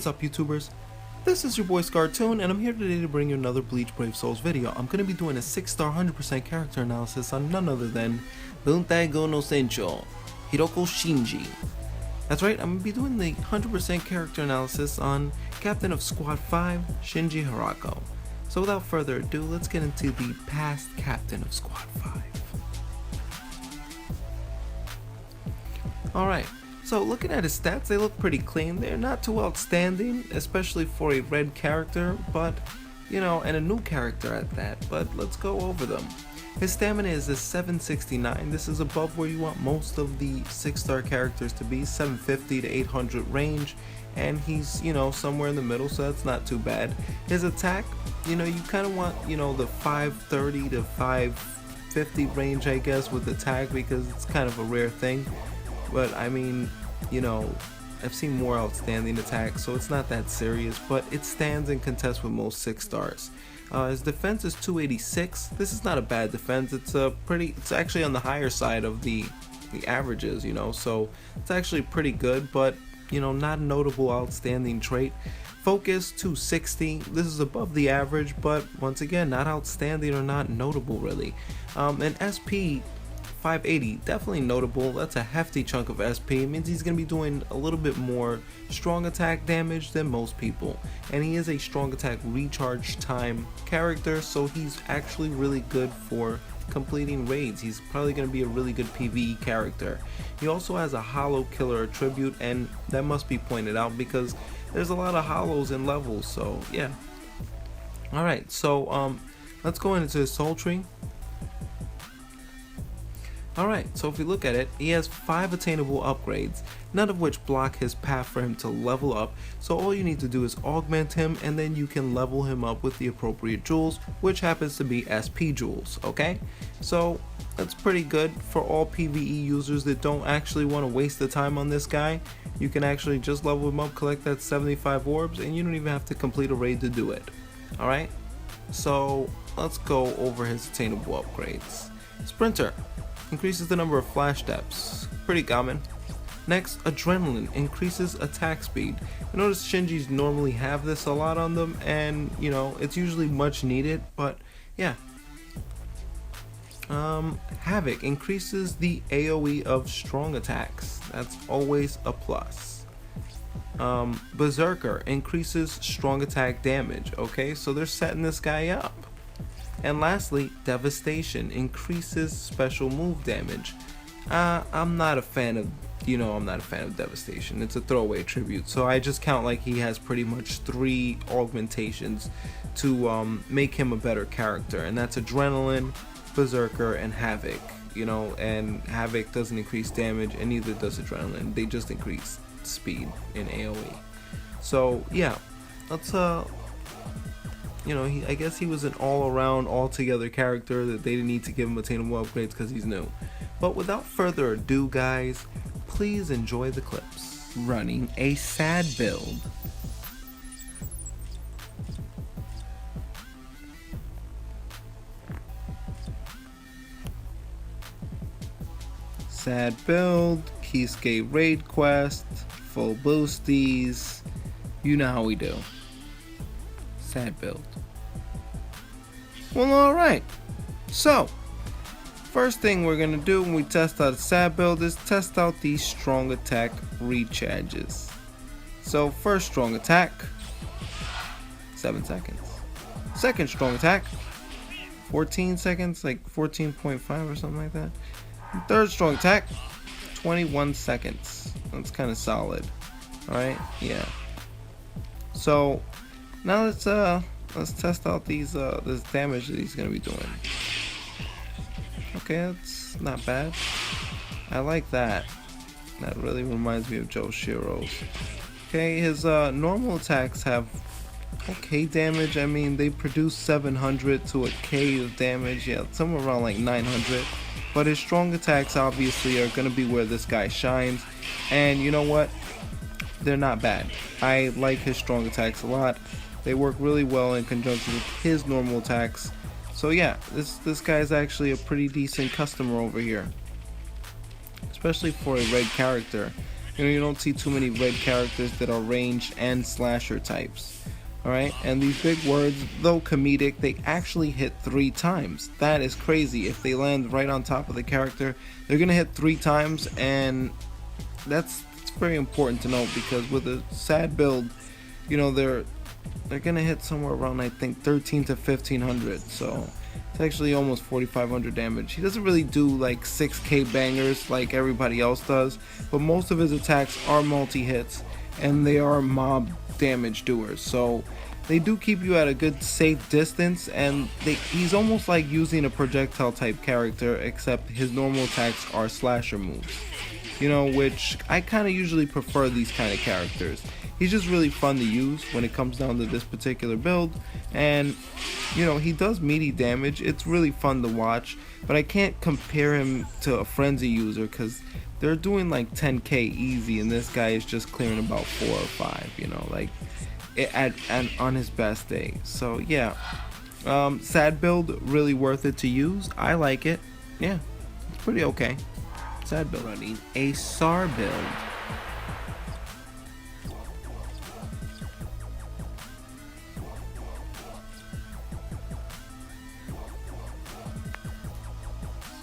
What is up, YouTubers? This is your boy Scartoon, and I'm here today to bring you another Bleach Brave Souls video. I'm going to be doing a 6-star 100% character analysis on none other than Buntai Go no Sencho, Hiroko Shinji. That's right, I'm going to be doing the 100% character analysis on Captain of Squad 5, Shinji Hiroko. So without further ado, let's get into the past Captain of Squad 5. Alright. So looking at his stats, they look pretty clean. They're not too outstanding, especially for a red character, but you know, and a new character at that. But let's go over them. His stamina is a 769. This is above where you want most of the 6-star characters to be, 750 to 800 range, and he's, you know, somewhere in the middle, so that's not too bad. His attack, you know, you kind of want, you know, the 530 to 550 range, I guess, with attack, because it's kind of a rare thing. But I mean, you know, I've seen more outstanding attacks, so it's not that serious, but it stands in contest with most 6-stars. His defense is 286. This is not a bad defense. It's actually on the higher side of the averages, you know, so it's actually pretty good, but you know, not a notable outstanding trait. Focus 260. This is above the average, but once again, not outstanding or not notable really. And SP 580, definitely notable. That's a hefty chunk of SP. It means he's going to be doing a little bit more strong attack damage than most people, and he is a strong attack recharge time character, so he's actually really good for completing raids. He's probably going to be a really good PvE character. He also has a hollow killer attribute, and that must be pointed out because there's a lot of hollows in levels, so yeah. Alright, so let's go into his soul tree. Alright, so if we look at it, he has 5 attainable upgrades, none of which block his path for him to level up, so all you need to do is augment him, and then you can level him up with the appropriate jewels, which happens to be SP jewels, okay? So that's pretty good for all PvE users that don't actually want to waste the time on this guy. You can actually just level him up, collect that 75 orbs, and you don't even have to complete a raid to do it. Alright, so let's go over his attainable upgrades. Sprinter increases the number of flash steps, pretty common. Next, adrenaline increases attack speed. I notice Shinjis normally have this a lot on them, and you know, it's usually much needed, but yeah. Havoc increases the AoE of strong attacks. That's always a plus. Berserker increases strong attack damage. Okay, so they're setting this guy up. And lastly, Devastation increases special move damage. I'm not a fan of, I'm not a fan of Devastation. It's a throwaway attribute, so I just count like he has pretty much 3 augmentations to make him a better character, and that's Adrenaline, Berserker, and Havoc. You know, and Havoc doesn't increase damage, and neither does Adrenaline. They just increase speed in AoE. So yeah, let's you know, I guess he was an all-around, all-together character that they didn't need to give him attainable upgrades because he's new. But without further ado, guys, please enjoy the clips. Running a sad build. Sad build, Kisuke raid quest, full boosties, you know how we do. Sad build. Well, alright. So, first thing we're gonna do when we test out a sad build is test out these strong attack recharges. So, first strong attack, 7 seconds. Second strong attack, 14 seconds, like 14.5 or something like that. And third strong attack, 21 seconds. That's kind of solid. Alright, yeah. So, now let's test out these this damage that he's gonna be doing. Okay, that's not bad. I like that. That really reminds me of Joe Shiro's. Okay, his normal attacks have okay damage. I mean, they produce 700 to a K of damage. Yeah, somewhere around like 900. But his strong attacks obviously are gonna be where this guy shines. And you know what? They're not bad. I like his strong attacks a lot. They work really well in conjunction with his normal attacks. So yeah, this guy's actually a pretty decent customer over here, especially for a red character. You know, you don't see too many red characters that are ranged and slasher types. Alright, and these big words, though comedic, they actually hit 3 times. That is crazy. If they land right on top of the character, they're gonna hit 3 times, and that's very important to note, because with a sad build, you know, they're gonna hit somewhere around, I think, 13 to 1500, so it's actually almost 4500 damage. He doesn't really do like 6k bangers like everybody else does, but most of his attacks are multi-hits, and they are mob damage doers, so they do keep you at a good safe distance, and he's almost like using a projectile type character, except his normal attacks are slasher moves, you know, which I kind of usually prefer these kind of characters. He's just really fun to use when it comes down to this particular build, and you know, he does meaty damage. It's really fun to watch, but I can't compare him to a frenzy user because they're doing like 10k easy, and this guy is just clearing about 4 or 5, you know, like on his best day. So yeah, sad build, really worth it to use. I like it. Yeah, it's pretty okay. Sad build. Running a SAR build.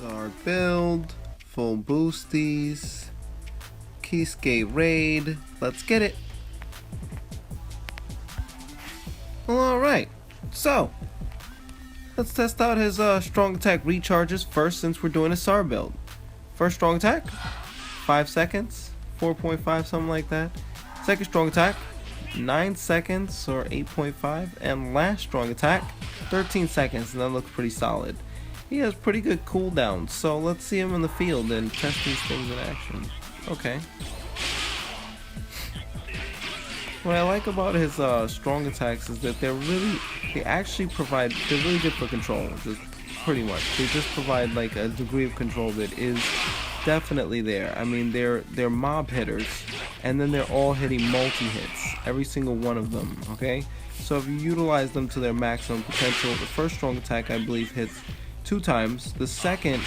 SAR build, full boosties, Kisuke raid. Let's get it. Alright, so let's test out his strong attack recharges first, since we're doing a SAR build. First strong attack, 5 seconds, 4.5, something like that. Second strong attack, 9 seconds or 8.5, and last strong attack, 13 seconds, and that looks pretty solid. He has pretty good cooldowns, so let's see him in the field and test these things in action. Okay. What I like about his strong attacks is that they're really really good for control, just pretty much. They just provide like a degree of control that is definitely there. I mean, they're mob hitters, and then they're all hitting multi-hits, every single one of them, okay? So if you utilize them to their maximum potential, the first strong attack I believe hits 2 times, the second,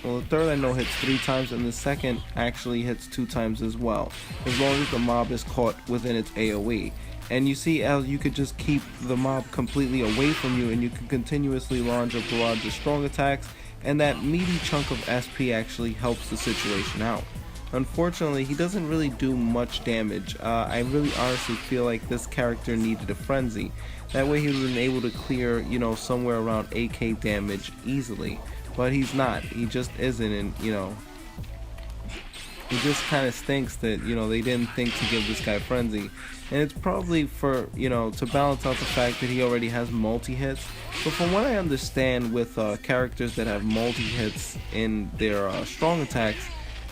well, the third I know hits 3 times, and the second actually hits 2 times as well, as long as the mob is caught within its AoE. And you see how you could just keep the mob completely away from you, and you can continuously launch a barrage of strong attacks, and that meaty chunk of SP actually helps the situation out. Unfortunately, he doesn't really do much damage. I really honestly feel like this character needed a frenzy. That way he would have been able to clear, you know, somewhere around 8k damage easily. But he's not. He just isn't, and you know, it just kind of stinks that, you know, they didn't think to give this guy frenzy. And it's probably for, you know, to balance out the fact that he already has multi-hits. But from what I understand with characters that have multi-hits in their strong attacks,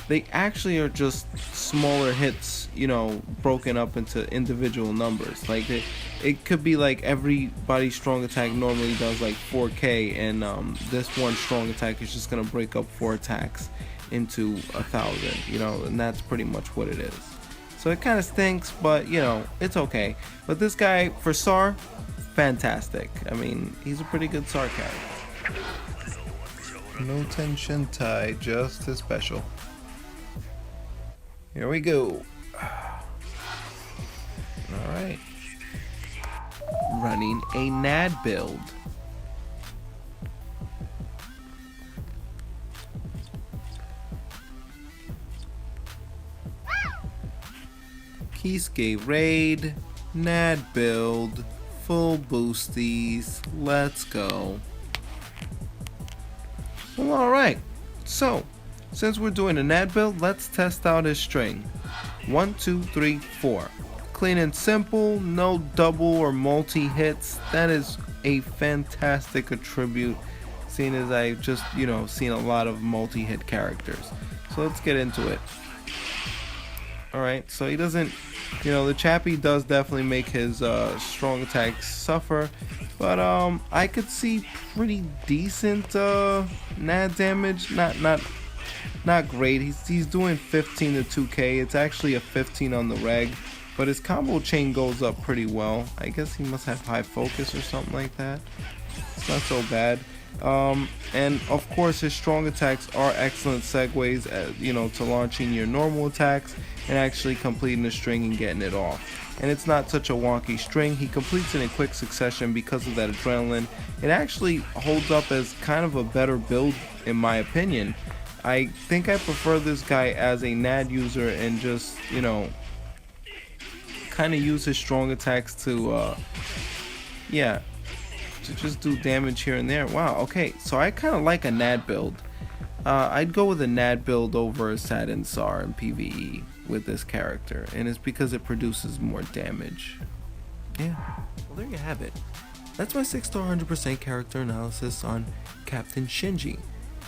they actually are just smaller hits, you know, broken up into individual numbers. Like it could be like everybody's strong attack normally does like 4k, and this one strong attack is just gonna break up 4 attacks into 1,000, you know, and that's pretty much what it is. So it kind of stinks, but you know, it's okay. But this guy for SAR, fantastic. I mean, he's a pretty good SAR character. No tension tie, just as special. Here we go. Alright. Running a NAD build. Kisuke raid, NAD build, full boosties, let's go. Well, alright, so since we're doing a NAD build, let's test out his string. 1, 2, 3, 4. Clean and simple, no double or multi hits. That is a fantastic attribute, seeing as I've just, you know, seen a lot of multi hit characters. So let's get into it. Alright, so he doesn't, you know, the Chappie does definitely make his strong attacks suffer, but I could see pretty decent NAD damage. Not great. He's doing 15 to 2k. It's actually a 15 on the reg, but his combo chain goes up pretty well. I guess he must have high focus or something like that. It's not so bad. And of course his strong attacks are excellent segues, to launching your normal attacks and actually completing the string and getting it off. And it's not such a wonky string. He completes it in quick succession because of that adrenaline. It actually holds up as kind of a better build in my opinion. I think I prefer this guy as a NAD user and just, kind of use his strong attacks to just do damage here and there. Wow, okay, so I kind of like a NAD build. I'd go with a NAD build over a Satin Sar in PvE with this character, and it's because it produces more damage. Yeah, well there you have it. That's my 6-star 100% character analysis on Captain Shinji.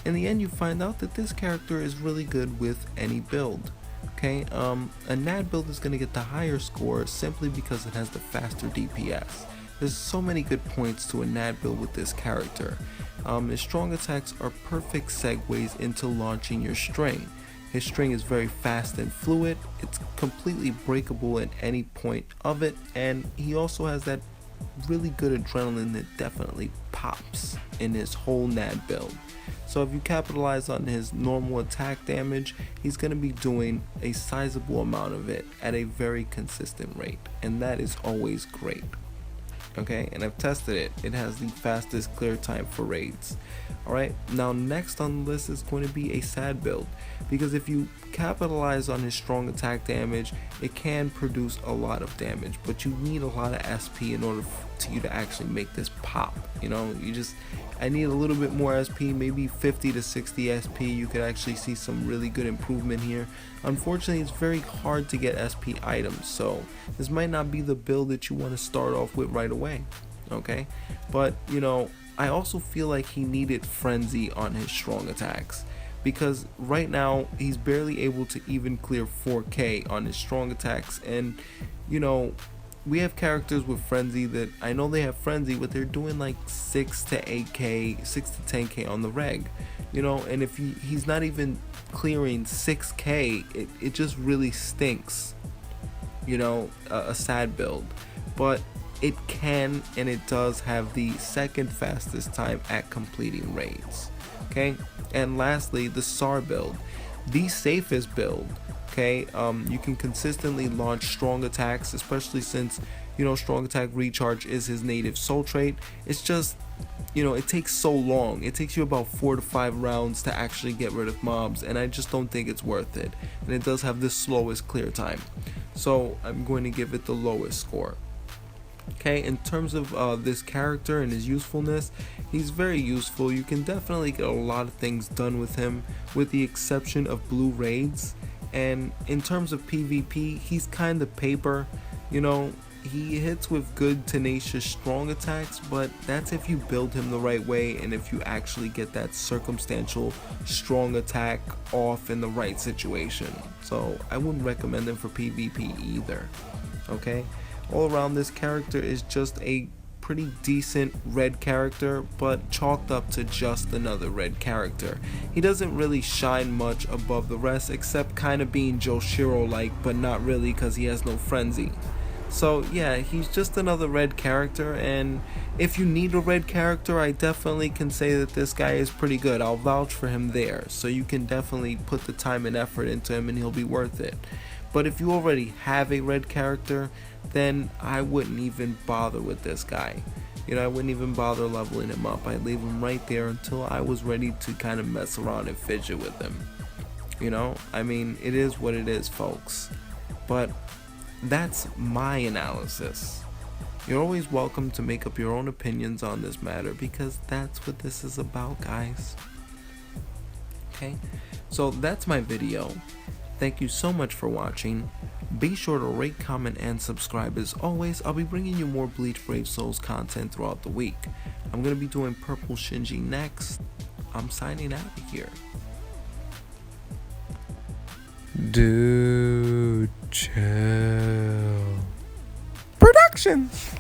In the end, you find out that this character is really good with any build. Okay, a NAD build is going to get the higher score simply because it has the faster DPS. There's so many good points to a NAD build with this character. His strong attacks are perfect segues into launching your string. His string is very fast and fluid, it's completely breakable at any point of it, and he also has that really good adrenaline that definitely pops in his whole NAD build. So if you capitalize on his normal attack damage, he's going to be doing a sizable amount of it at a very consistent rate, and that is always great. Okay, and I've tested it. It has the fastest clear time for raids. Alright, now next on the list is going to be a sad build, because if you capitalize on his strong attack damage, it can produce a lot of damage, but you need a lot of SP in order for you to actually make this pop. I need a little bit more SP, maybe 50 to 60 SP. You could actually see some really good improvement here. Unfortunately, it's very hard to get SP items, so this might not be the build that you want to start off with right away. Okay, but I also feel like he needed Frenzy on his strong attacks, because right now he's barely able to even clear 4K on his strong attacks, and we have characters with Frenzy that I know they have Frenzy, but they're doing like 6 to 8K, 6 to 10K on the reg, and if he's not even clearing 6K, it just really stinks, a sad build. But it can and it does have the second fastest time at completing raids. Okay, and lastly, the SAR build, the safest build. Okay, you can consistently launch strong attacks, especially since strong attack recharge is his native soul trait. It's just it takes so long. It takes you about 4 to 5 rounds to actually get rid of mobs, and I just don't think it's worth it. And it does have the slowest clear time, so I'm going to give it the lowest score. Okay, in terms of this character and his usefulness, he's very useful. You can definitely get a lot of things done with him, with the exception of blue raids. And in terms of PvP, he's kind of paper. He hits with good, tenacious, strong attacks, but that's if you build him the right way and if you actually get that circumstantial strong attack off in the right situation. So I wouldn't recommend him for PvP either. Okay, all around, this character is just a pretty decent red character, but chalked up to just another red character. He doesn't really shine much above the rest, except kind of being Joshiro like, but not really, because he has no Frenzy. So yeah, he's just another red character, and if you need a red character, I definitely can say that this guy is pretty good. I'll vouch for him there, so you can definitely put the time and effort into him and he'll be worth it. But if you already have a red character, then I wouldn't even bother with this guy. I wouldn't even bother leveling him up. I'd leave him right there until I was ready to kind of mess around and fidget with him. I mean, it is what it is, folks. But that's my analysis. You're always welcome to make up your own opinions on this matter, because that's what this is about, guys. Okay, so that's my video. Thank you so much for watching. Be sure to rate, comment, and subscribe. As always, I'll be bringing you more Bleach Brave Souls content throughout the week. I'm going to be doing Purple Shinji next. I'm signing out of here. Dude, chill. Productions!